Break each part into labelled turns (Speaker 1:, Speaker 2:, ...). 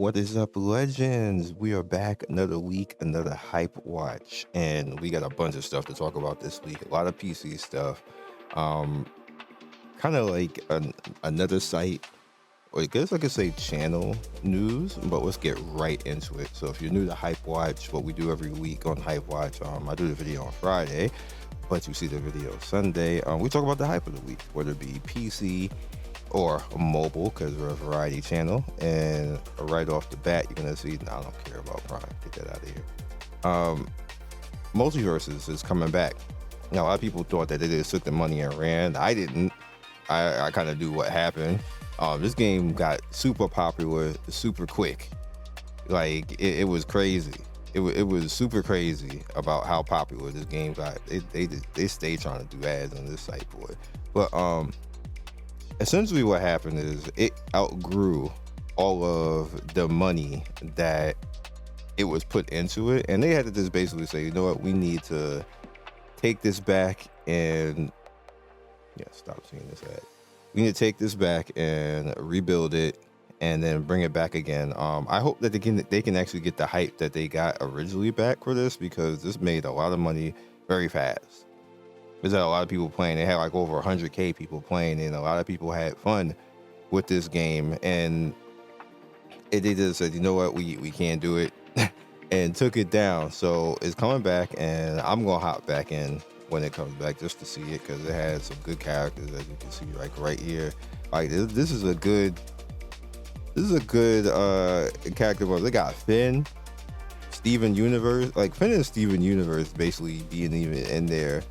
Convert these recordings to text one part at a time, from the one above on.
Speaker 1: What is up, legends? We are back another week, another hype watch, and we got a bunch of stuff to talk about this week. A lot of PC stuff, um, kind of like another site, or I guess I could say channel news. But let's get right into it. So, if you're new to hype watch, what we do every week on hype watch, I do the video on Friday, but you see the video Sunday. We talk about the hype of the week, whether it be PC or mobile, because we're a variety channel. And right off the bat, you're gonna see, I don't care about Prime, get that out of here. Multiverses is coming back. Now, a lot of people thought that they just took the money and ran. I didn't. I kind of knew what happened. This game got super popular super quick. Like it was crazy. It was super crazy about how popular this game got. They stay trying to do ads on this site for it. But essentially what happened is it outgrew all of the money that it was put into it, and they had to just basically say, you know what, we need to take this back and stop seeing this ad. We need to take this back and rebuild it and then bring it back again. I hope that they can actually get the hype that they got originally back for this, because this made a lot of money very fast. There's a lot of people playing. They had like over 100K people playing, and a lot of people had fun with this game. And they just said, you know what, we can't do it, and took it down. So it's coming back, and I'm gonna hop back in when it comes back just to see it, because it has some good characters, as you can see like right here. Like this is a good character. They got Finn, Steven Universe. Like Finn and Steven Universe basically being even in there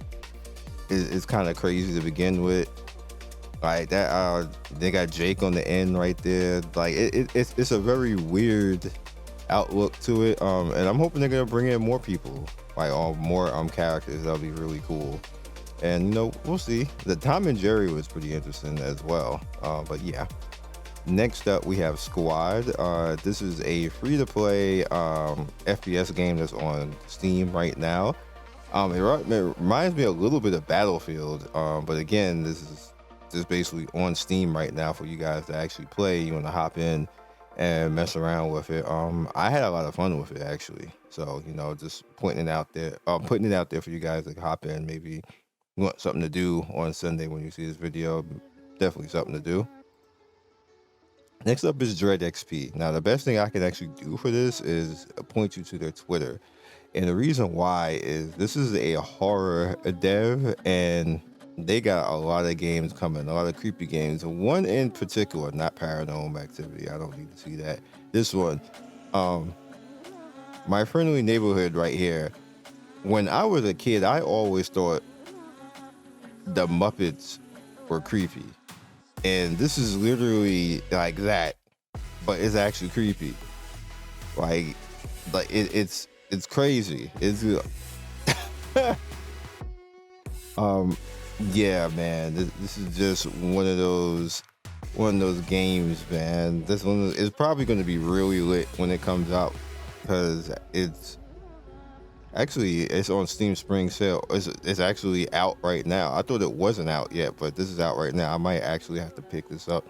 Speaker 1: is kind of crazy to begin with. Like that, they got Jake on the end right there. Like it's a very weird outlook to it. And I'm hoping they're gonna bring in more people, like more characters. That'll be really cool. And we'll see. The Tom and Jerry was pretty interesting as well. But yeah. Next up, we have Squad. This is a free-to-play FPS game that's on Steam right now. It reminds me a little bit of Battlefield, but again, this is just basically on Steam right now for you guys to actually play. You want to hop in and mess around with it. I had a lot of fun with it, actually. So just putting it out there for you guys to hop in. Maybe you want something to do on Sunday when you see this video. Definitely something to do. Next up is Dread XP. Now, the best thing I can actually do for this is point you to their Twitter. And the reason why is this is a horror dev, and they got a lot of games coming, a lot of creepy games. One in particular, not Paranormal Activity. I don't need to see that. This one, My Friendly Neighborhood right here. When I was a kid, I always thought the Muppets were creepy. And this is literally like that, but it's actually creepy. Like it's crazy. It's yeah, man. This is just one of those games, man. This one is probably going to be really lit when it comes out, because it's on Steam Spring Sale. It's actually out right now. I thought it wasn't out yet, but this is out right now. I might actually have to pick this up.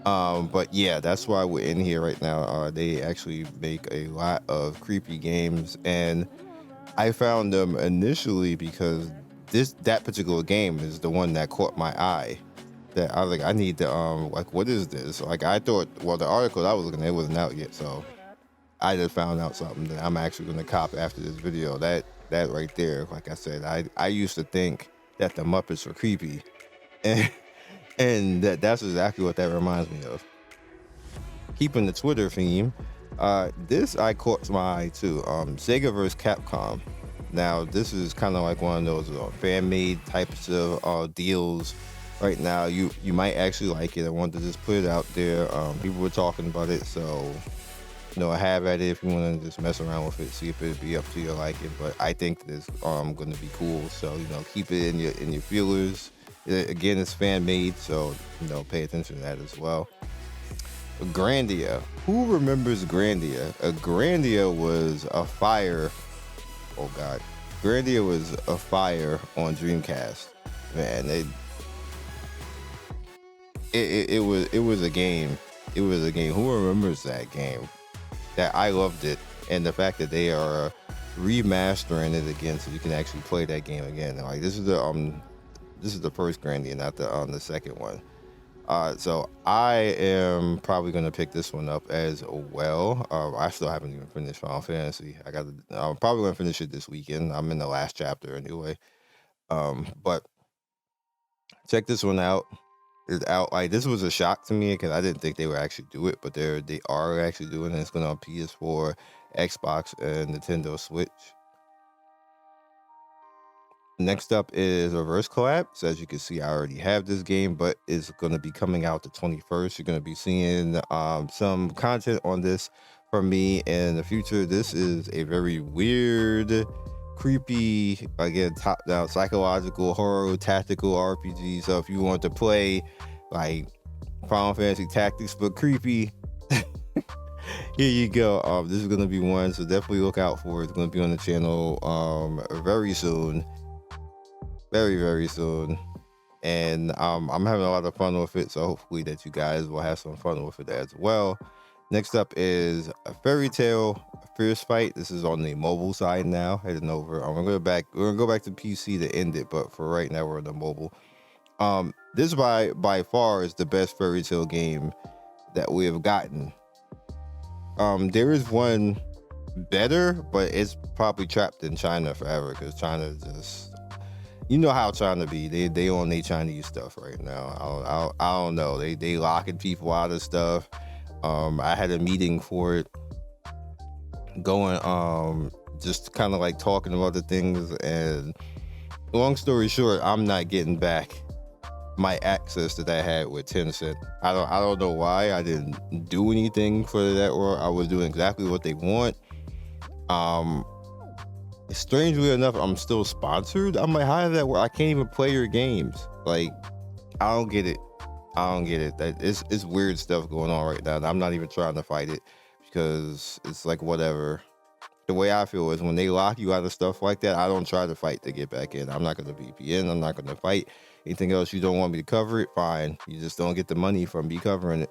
Speaker 1: But yeah, that's why we're in here right now. They actually make a lot of creepy games, and I found them initially because that particular game is the one that caught my eye. That I was like, I need to like, what is this? Like, I thought, well, the article I was looking at wasn't out yet, so I just found out something that I'm actually going to cop after this video. That right there, like I said, I used to think that the Muppets were creepy, and that's exactly what that reminds me of. Keeping the Twitter theme, this I caught my eye too. Sega vs. Capcom. Now this is kind of like one of those fan-made types of deals. Right now, you might actually like it. I wanted to just put it out there. People were talking about it, so have at it if you want to just mess around with it, see if it'd be up to your liking. But I think this going to be cool. So keep it in your feelers. Again, it's fan made, so pay attention to that as well. Grandia. Who remembers Grandia? Grandia was a fire. Oh God, Grandia was a fire on Dreamcast. Man, it was a game. It was a game. Who remembers that game? that I loved it, and the fact that they are remastering it again so you can actually play that game again. Like this is the first Grandia, not the second one. So I am probably gonna pick this one up as well. I still haven't even finished Final Fantasy. I'm probably gonna finish it this weekend. I'm in the last chapter anyway. But check this one out. It's out. Like this was a shock to me because I didn't think they would actually do it, but they are actually doing it. It's going on PS4, Xbox, and Nintendo Switch. Next up is Reverse Collapse. As you can see, I already have this game, but it's going to be coming out the 21st. You're going to be seeing some content on this from me in the future. This is a very weird, creepy, again, top-down psychological horror tactical RPG. So if you want to play like Final Fantasy Tactics but creepy, here you go. This is going to be one, so definitely look out for it. It's going to be on the channel very soon. Very, very soon. And I'm having a lot of fun with it, so hopefully that you guys will have some fun with it as well. Next up is a Fairy Tail Fierce Fight. This is on the mobile side now. Heading over. We're gonna go back to PC to end it, but for right now we're on the mobile. This by far is the best Fairy Tail game that we have gotten. There is one better, but it's probably trapped in China forever because China just, you know how China be. They on their Chinese stuff right now. I don't know. They locking people out of stuff. I had a meeting for it, going just kind of like talking about the things. And long story short, I'm not getting back my access that I had with Tencent. I don't know why. I didn't do anything for that, or I was doing exactly what they want. Strangely enough, I'm still sponsored. I'm like, how does that work? I can't even play your games. Like, I don't get it. It's weird stuff going on right now. And I'm not even trying to fight it because it's like whatever. The way I feel is when they lock you out of stuff like that, I don't try to fight to get back in. I'm not going to VPN. I'm not going to fight. Anything else you don't want me to cover it, fine. You just don't get the money from me covering it.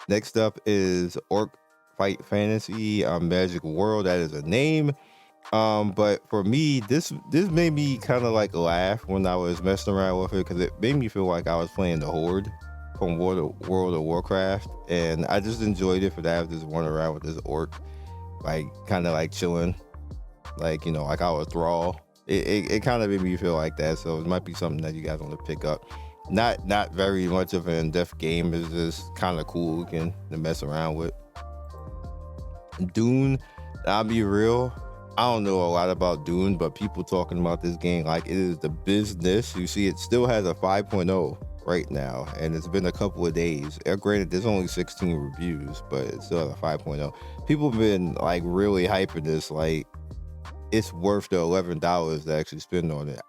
Speaker 1: Next up is Orc Fight Fantasy Magic World. That is a name. But for me, this made me kind of like laugh when I was messing around with it because it made me feel like I was playing the Horde from World of Warcraft, and I just enjoyed it for that. I was just running around with this orc, like kind of like chilling, like, you know, like I was Thrall. It kind of made me feel like that, so it might be something that you guys want to pick up. Not very much of an in-depth game. It's just kind of cool looking to mess around with. Dune, I'll be real, I don't know a lot about Dune, but people talking about this game like it is the business. You see, it still has a 5.0 right now, and it's been a couple of days. Granted, there's only 16 reviews, but it's still a 5.0. People have been like really hyping this, like it's worth the $11 to actually spend on it.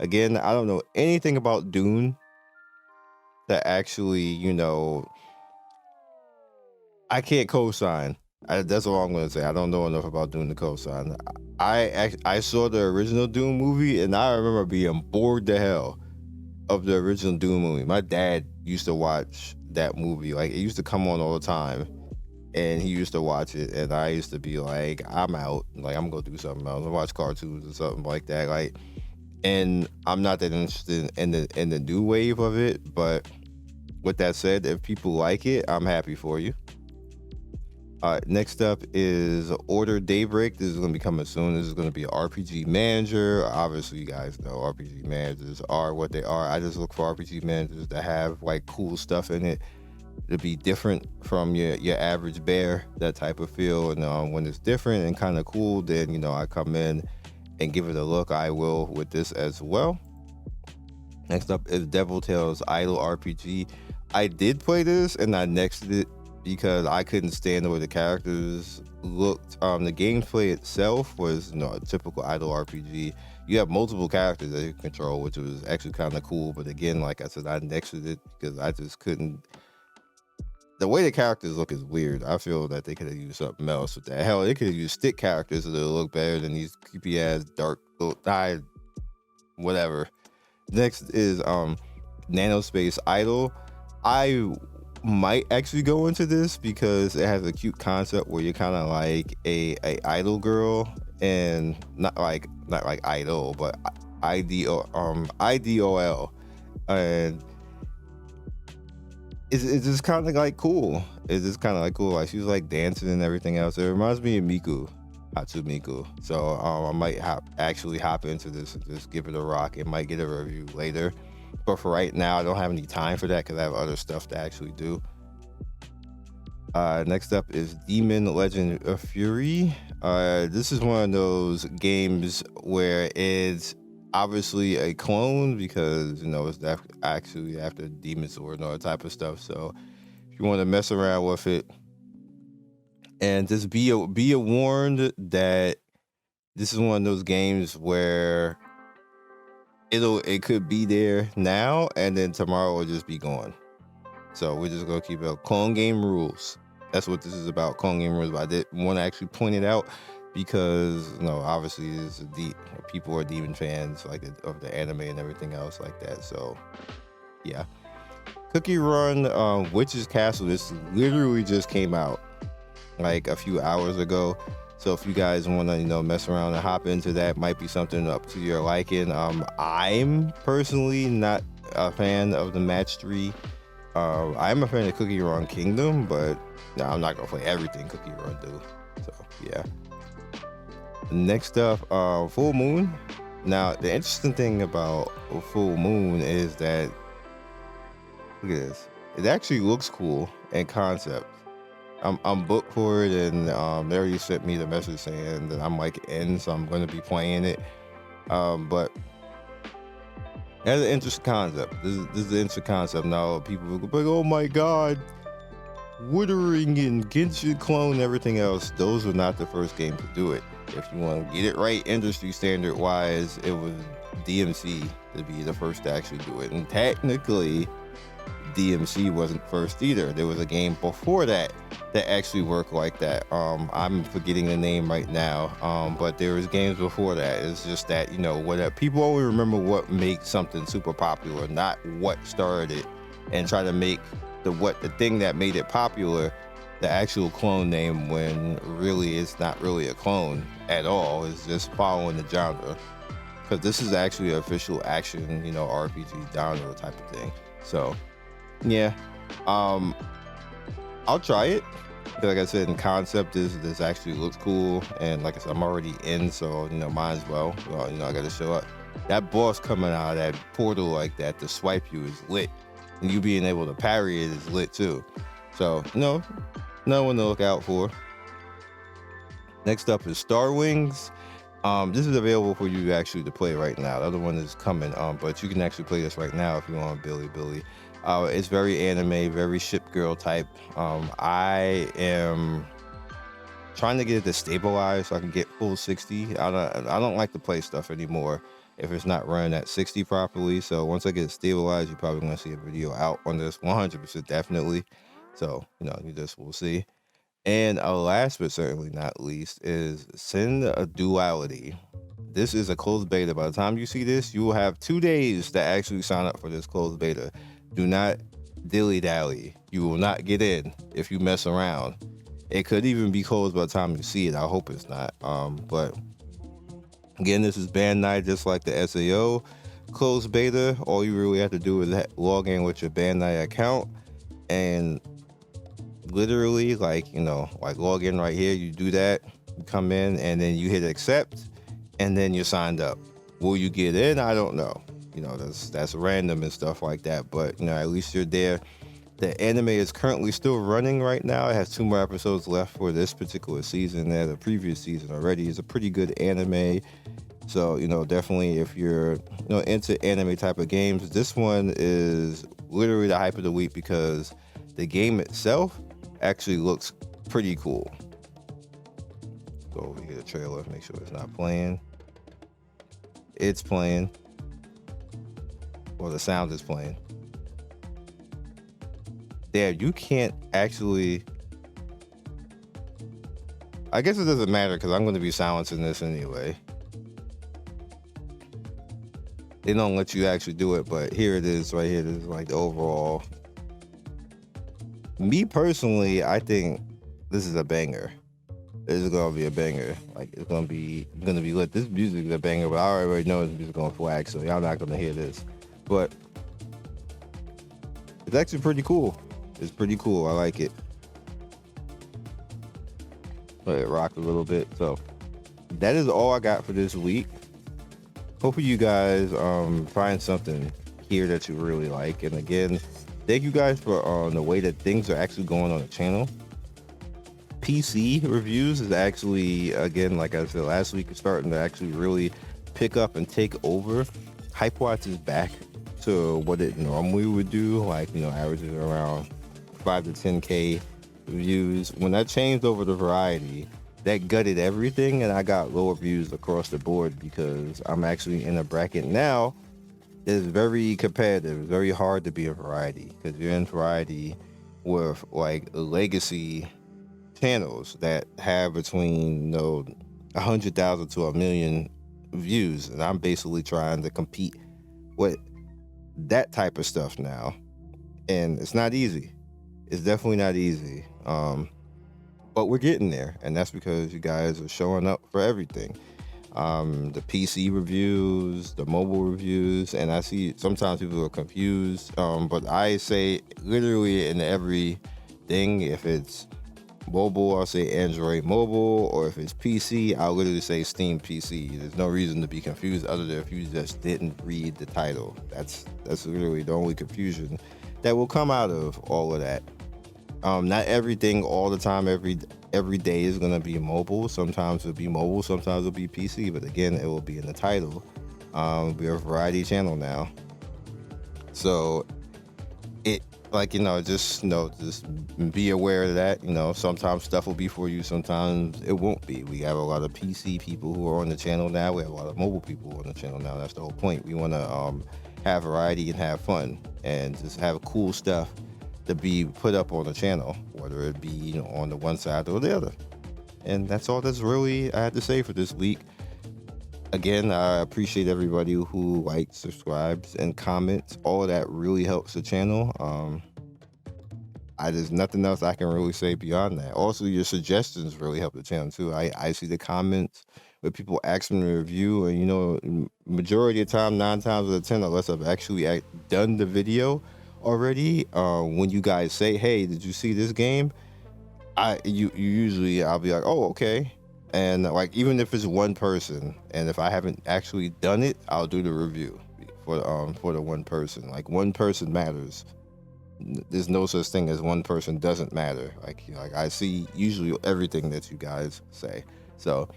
Speaker 1: Again, I don't know anything about Dune that actually, you know, I can't co-sign. That's all I'm gonna say. I don't know enough about Dune to co-sign. I saw the original Dune movie, and I remember being bored to hell of the original Dune movie. My dad used to watch that movie. Like, it used to come on all the time, and he used to watch it, and I used to be like, I'm out. Like, I'm gonna go do something else. I watch cartoons or something like that. Like, and I'm not that interested in the new wave of it. But with that said, if people like it, I'm happy for you. Next up is Order Daybreak. This is going to be coming soon. This is going to be an RPG manager. Obviously, you guys know RPG managers are what they are. I just look for RPG managers that have like cool stuff in it to be different from your average bear, that type of feel. And when it's different and kind of cool, then, you know, I come in and give it a look. I will with this as well. Next up is Devil Tales Idol RPG. I did play this and I nexted it because I couldn't stand the way the characters looked. The gameplay itself was, you know, a typical idle RPG. You have multiple characters that you control, which was actually kind of cool. But again, like I said, I nexted it because I just couldn't. The way the characters look is weird. I feel that they could have used something else with that. Hell, they could have used stick characters that look better than these creepy ass dark eye, whatever. Next is Nanospace Idol. I might actually go into this because it has a cute concept where you're kind of like a idol girl, and not like idol, but IDOL, and it's just kind of like cool. It's just kind of like cool. Like she's like dancing and everything else. It reminds me of Miku, Hatsumiku. So I might actually hop into this and just give it a rock. It might get a review later, but for right now, I don't have any time for that because I have other stuff to actually do. Next up is Demon Legend of Fury. This is one of those games where it's obviously a clone because it's actually after Demon Sword and all that type of stuff. So if you want to mess around with it, and just be warned that this is one of those games where it could be there now and then tomorrow will just be gone. So we're just gonna keep it clone game rules. That's what this is about, clone game rules. But I did want to actually point it out because obviously people are demon fans of the anime and everything else like that. So yeah, Cookie Run Witch's Castle. This literally just came out like a few hours ago. So if you guys want to mess around and hop into that, might be something up to your liking. I'm personally not a fan of the match 3. I'm a fan of Cookie Run Kingdom, but I'm not gonna play everything Cookie Run do. So yeah. Next up, Full Moon. Now the interesting thing about Full Moon is that look at this. It actually looks cool in concept. I'm booked for it, and they already sent me the message saying that I'm like in, so I'm going to be playing it. But it has an interesting concept. This is an interesting concept. Now people will go like, oh my god, Wuthering and Genshin Clone and everything else. Those were not the first game to do it. If you want to get it right, industry standard wise, it was DMC to be the first to actually do it. And technically, DMC wasn't first either. There was a game before that actually worked like that. I'm forgetting the name right now. But there was games before that. It's just that what people only remember what makes something super popular, not what started it, and try to make the thing that made it popular the actual clone name, when really it's not really a clone at all. It's just following the genre, because this is actually an official action RPG genre type of thing. So yeah, I'll try it. Like I said, in concept, this actually looks cool, and like I said, I'm already in, so might as well. I gotta show up. That boss coming out of that portal like that to swipe you is lit, and you being able to parry it is lit too. So no one to look out for. Next up is Star Wings. This is available for you actually to play right now. The other one is coming, but you can actually play this right now if you want Billy. It's very anime, very ship girl type. I am trying to get it to stabilize so I can get full 60. I don't like to play stuff anymore if it's not running at 60 properly. So once I get it stabilized, you're probably going to see a video out on this 100% definitely. So we'll see. And last but certainly not least is Sin Duality. This is a closed beta. By the time you see this, you will have 2 days to actually sign up for this closed beta. Do not dilly-dally. You will not get in if you mess around. It could even be closed by the time you see it. I hope it's not. But again, this is Bandai, just like the SAO closed beta. All you really have to do is log in with your Bandai account, and literally like log in right here. You do that, you come in, and then you hit accept, and then you're signed up. Will you get in? I don't know. That's random and stuff like that, but at least you're there. The anime is currently still running right now. It has 2 more episodes left for this particular season. The previous season already is a pretty good anime. So definitely if you're into anime type of games, this one is literally the hype of the week, because the game itself actually looks pretty cool. Go over here, the trailer, make sure it's not playing. It's playing. Well, the sound is playing. Damn, you can't actually... I guess it doesn't matter because I'm going to be silencing this anyway. They don't let you actually do it, but here it is right here. This is like the overall Me personally, I think this is a banger. This is gonna be a banger. Like it's gonna be lit. This music is a banger, but I already know this music gonna flag, so y'all not gonna hear this. But it's actually pretty cool. It's pretty cool. I like it. Let it rock a little bit. So that is all I got for this week. Hopefully you guys find something here that you really like. And again, thank you guys for the way that things are actually going on the channel. PC reviews is actually, again, like I said last week, is starting to actually really pick up and take over. HypeWatch is back to what it normally would do, like, averages around 5 to 10K views. When that changed over to variety, that gutted everything, and I got lower views across the board because I'm actually in a bracket now. It's very competitive. It's very hard to be a variety because you're in variety with like legacy channels that have between 100,000 to 1,000,000 views, and I'm basically trying to compete with that type of stuff now, and it's not easy. It's definitely not easy. But we're getting there, and that's because you guys are showing up for everything. The PC reviews, the mobile reviews, and I see sometimes people are confused. But I say literally in every thing, if it's mobile, I'll say Android mobile, or if it's PC, I'll literally say Steam PC. There's no reason to be confused other than if you just didn't read the title. That's literally the only confusion that will come out of all of that. Not everything all the time, every day is gonna be mobile. Sometimes it'll be mobile, sometimes it'll be PC, but again, it will be in the title. We're a variety channel now. So it just be aware of that. Sometimes stuff will be for you, sometimes it won't be. We have a lot of PC people who are on the channel now. We have a lot of mobile people on the channel now. That's the whole point. We want to have variety and have fun and just have cool stuff to be put up on the channel, whether it be on the one side or the other. And that's all that's really I had to say for this week. Again, I appreciate everybody who likes, subscribes, and comments. All of that really helps the channel. There's nothing else I can really say beyond that. Also, your suggestions really help the channel too. I see the comments where people ask me to review, and majority of the time, 9 times out of 10, unless I've actually done the video already, when you guys say, "Hey, did you see this game?" You usually I'll be like, "Oh, okay." And like even if it's one person, and if I haven't actually done it, I'll do the review for the one person. Like one person matters. There's no such thing as one person doesn't matter. Like I see usually everything that you guys say. So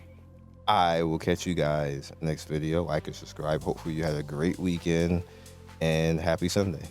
Speaker 1: I will catch you guys next video. Like and subscribe. Hopefully you had a great weekend and happy Sunday.